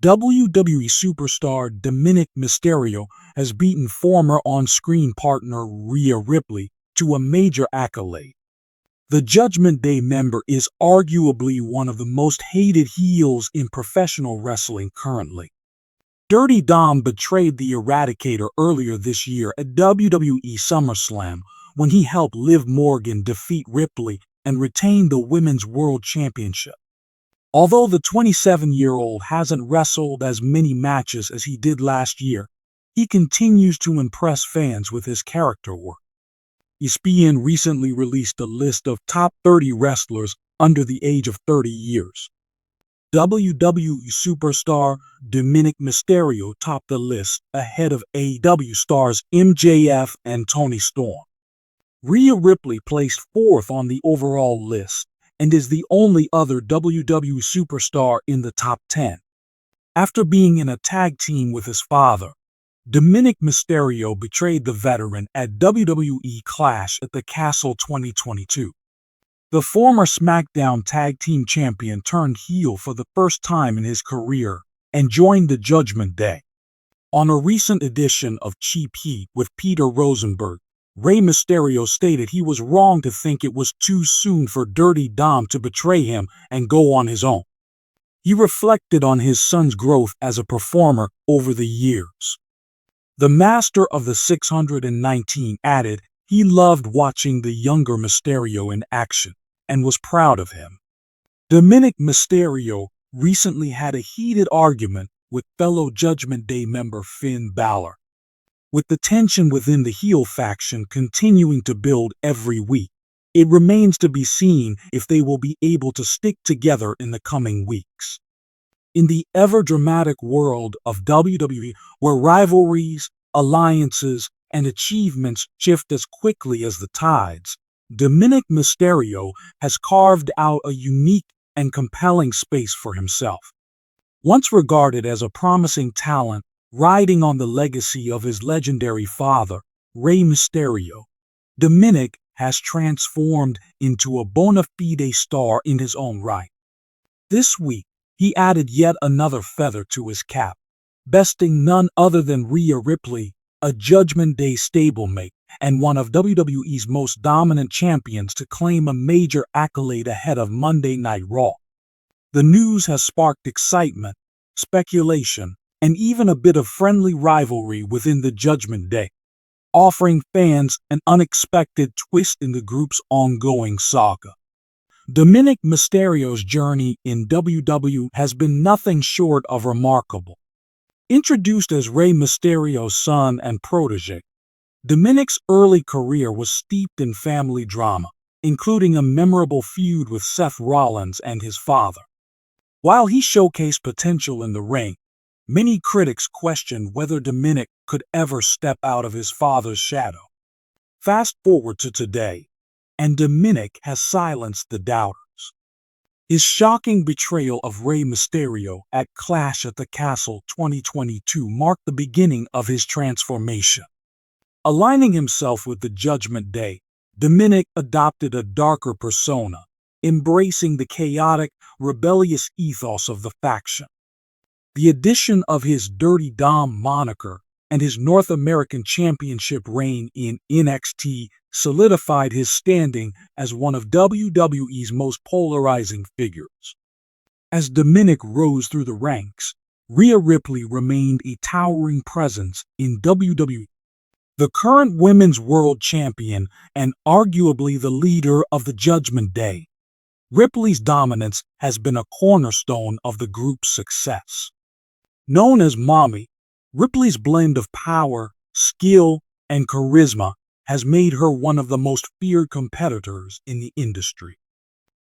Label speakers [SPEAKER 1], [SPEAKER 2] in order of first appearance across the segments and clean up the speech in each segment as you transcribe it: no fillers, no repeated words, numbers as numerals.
[SPEAKER 1] WWE superstar Dominik Mysterio has beaten former on-screen partner Rhea Ripley to a major accolade. The Judgment Day member is arguably one of the most hated heels in professional wrestling currently. Dirty Dom betrayed the Eradicator earlier this year at WWE SummerSlam when he helped Liv Morgan defeat Ripley and retain the Women's World Championship. Although the 27-year-old hasn't wrestled as many matches as he did last year, he continues to impress fans with his character work. ESPN recently released a list of top 30 wrestlers under the age of 30 years. WWE superstar Dominik Mysterio topped the list ahead of AEW stars MJF and Toni Storm. Rhea Ripley placed fourth on the overall list and is the only other WWE superstar in the top 10. After being in a tag team with his father, Dominik Mysterio betrayed the veteran at WWE Clash at the Castle 2022. The former SmackDown Tag Team Champion turned heel for the first time in his career and joined the Judgment Day. On a recent edition of Cheap Heat with Peter Rosenberg, Rey Mysterio stated he was wrong to think it was too soon for Dirty Dom to betray him and go on his own. He reflected on his son's growth as a performer over the years. The master of the 619 added he loved watching the younger Mysterio in action and was proud of him. Dominik Mysterio recently had a heated argument with fellow Judgment Day member Finn Balor. With the tension within the heel faction continuing to build every week, it remains to be seen if they will be able to stick together in the coming weeks. In the ever-dramatic world of WWE, where rivalries, alliances, and achievements shift as quickly as the tides, Dominik Mysterio has carved out a unique and compelling space for himself. Once regarded as a promising talent, riding on the legacy of his legendary father, Rey Mysterio, Dominik has transformed into a bona fide star in his own right. This week, he added yet another feather to his cap, besting none other than Rhea Ripley, a Judgment Day stablemate and one of WWE's most dominant champions, to claim a major accolade ahead of Monday Night Raw. The news has sparked excitement, speculation, and even a bit of friendly rivalry within the Judgment Day, offering fans an unexpected twist in the group's ongoing saga. Dominik Mysterio's journey in WWE has been nothing short of remarkable. Introduced as Rey Mysterio's son and protege, Dominik's early career was steeped in family drama, including a memorable feud with Seth Rollins and his father. While he showcased potential in the ring, many critics questioned whether Dominik could ever step out of his father's shadow. Fast forward to today, and Dominik has silenced the doubters. His shocking betrayal of Rey Mysterio at Clash at the Castle 2022 marked the beginning of his transformation. Aligning himself with the Judgment Day, Dominik adopted a darker persona, embracing the chaotic, rebellious ethos of the faction. The addition of his Dirty Dom moniker and his North American Championship reign in NXT solidified his standing as one of WWE's most polarizing figures. As Dominik rose through the ranks, Rhea Ripley remained a towering presence in WWE. The current Women's World Champion and arguably the leader of the Judgment Day, Ripley's dominance has been a cornerstone of the group's success. Known as Mommy, Ripley's blend of power, skill, and charisma has made her one of the most feared competitors in the industry.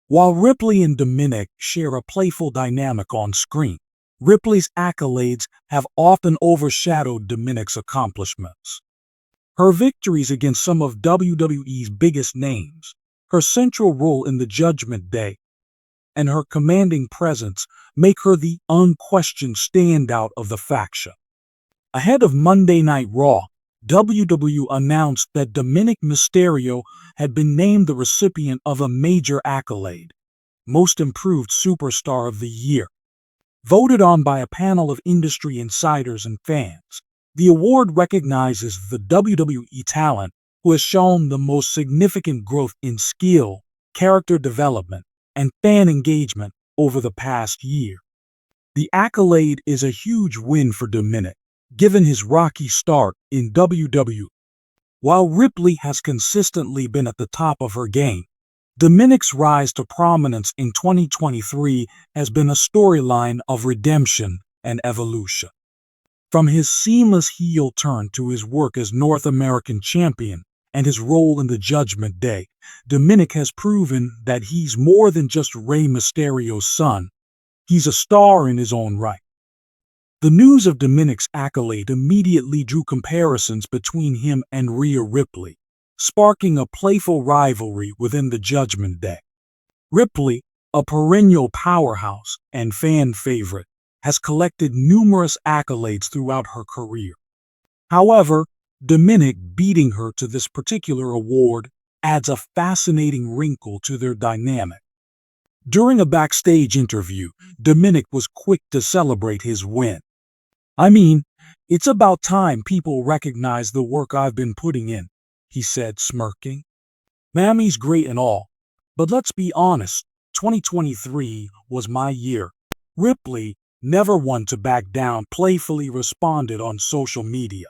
[SPEAKER 1] While Ripley and Dominik share a playful dynamic on screen, Ripley's accolades have often overshadowed Dominik's accomplishments. Her victories against some of WWE's biggest names, her central role in the Judgment Day, and her commanding presence make her the unquestioned standout of the faction. Ahead of Monday Night Raw, WWE announced that Dominik Mysterio had been named the recipient of a major accolade, Most Improved Superstar of the Year. Voted on by a panel of industry insiders and fans, the award recognizes the WWE talent who has shown the most significant growth in skill, character development, and fan engagement over the past year. The accolade is a huge win for Dominic, given his rocky start in WWE. While Ripley has consistently been at the top of her game, Dominic's rise to prominence in 2023 has been a storyline of redemption and evolution. From his seamless heel turn to his work as North American champion and his role in the Judgment Day, Dominic has proven that he's more than just Rey Mysterio's son. He's a star in his own right. The news of Dominic's accolade immediately drew comparisons between him and Rhea Ripley, sparking a playful rivalry within the Judgment Day. Ripley, a perennial powerhouse and fan favorite, has collected numerous accolades throughout her career. However, Dominic beating her to this particular award adds a fascinating wrinkle to their dynamic. During a backstage interview, Dominic was quick to celebrate his win. "I mean, it's about time people recognize the work I've been putting in," he said, smirking. "Mammy's great and all, but let's be honest, 2023 was my year." Ripley, never one to back down, playfully responded on social media.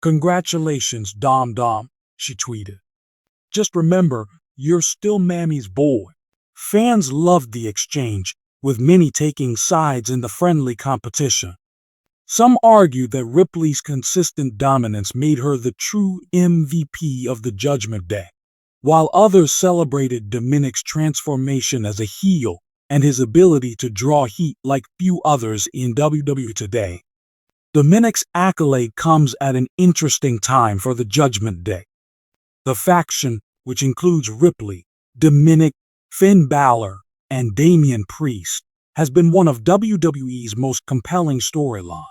[SPEAKER 1] "Congratulations, Dom," she tweeted. "Just remember, you're still Mammy's boy." Fans loved the exchange, with many taking sides in the friendly competition. Some argued that Ripley's consistent dominance made her the true MVP of the Judgment Day, while others celebrated Dominic's transformation as a heel and his ability to draw heat like few others in WWE today. Dominic's accolade comes at an interesting time for the Judgment Day. The faction, which includes Ripley, Dominic, Finn Balor, and Damian Priest, has been one of WWE's most compelling storylines.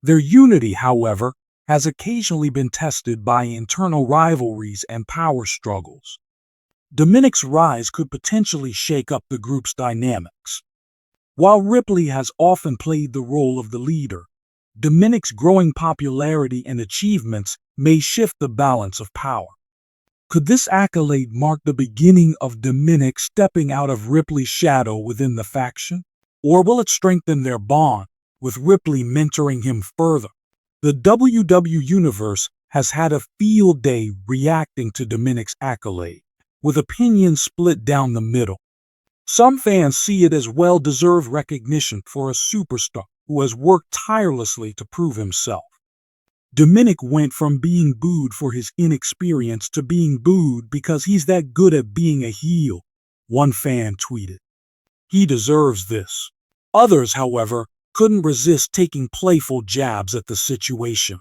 [SPEAKER 1] Their unity, however, has occasionally been tested by internal rivalries and power struggles. Dominic's rise could potentially shake up the group's dynamics. While Ripley has often played the role of the leader, Dominic's growing popularity and achievements may shift the balance of power. Could this accolade mark the beginning of Dominic stepping out of Ripley's shadow within the faction? Or will it strengthen their bond, with Ripley mentoring him further? The WWE Universe has had a field day reacting to Dominic's accolade, with opinions split down the middle. Some fans see it as well-deserved recognition for a superstar who has worked tirelessly to prove himself. Dominic went from being booed for his inexperience to being booed because he's that good at being a heel, one fan tweeted. "He deserves this." Others, however, couldn't resist taking playful jabs at the situation.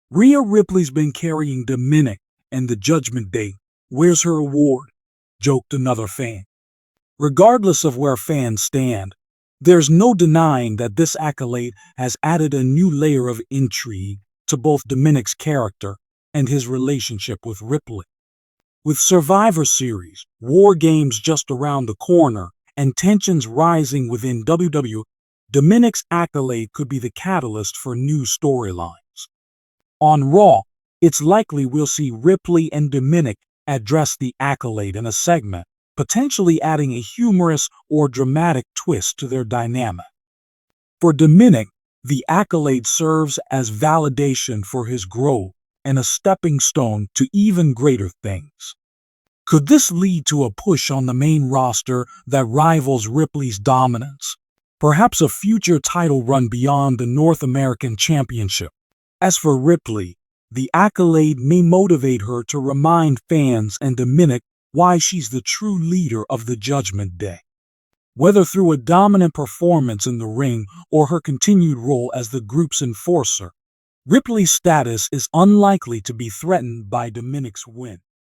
[SPEAKER 1] "Rhea Ripley's been carrying Dominic and the Judgment Day. Where's her award?" joked another fan. Regardless of where fans stand, there's no denying that this accolade has added a new layer of intrigue to both Dominic's character and his relationship with Ripley. With Survivor Series, War Games just around the corner, and tensions rising within WWE, Dominic's accolade could be the catalyst for new storylines. On Raw, it's likely we'll see Ripley and Dominic address the accolade in a segment, potentially adding a humorous or dramatic twist to their dynamic. For Dominic, the accolade serves as validation for his growth and a stepping stone to even greater things. Could this lead to a push on the main roster that rivals Ripley's dominance? Perhaps a future title run beyond the North American Championship? As for Ripley, the accolade may motivate her to remind fans and Dominic why she's the true leader of the Judgment Day. Whether through a dominant performance in the ring or her continued role as the group's enforcer, Ripley's status is unlikely to be threatened by Dominic's win.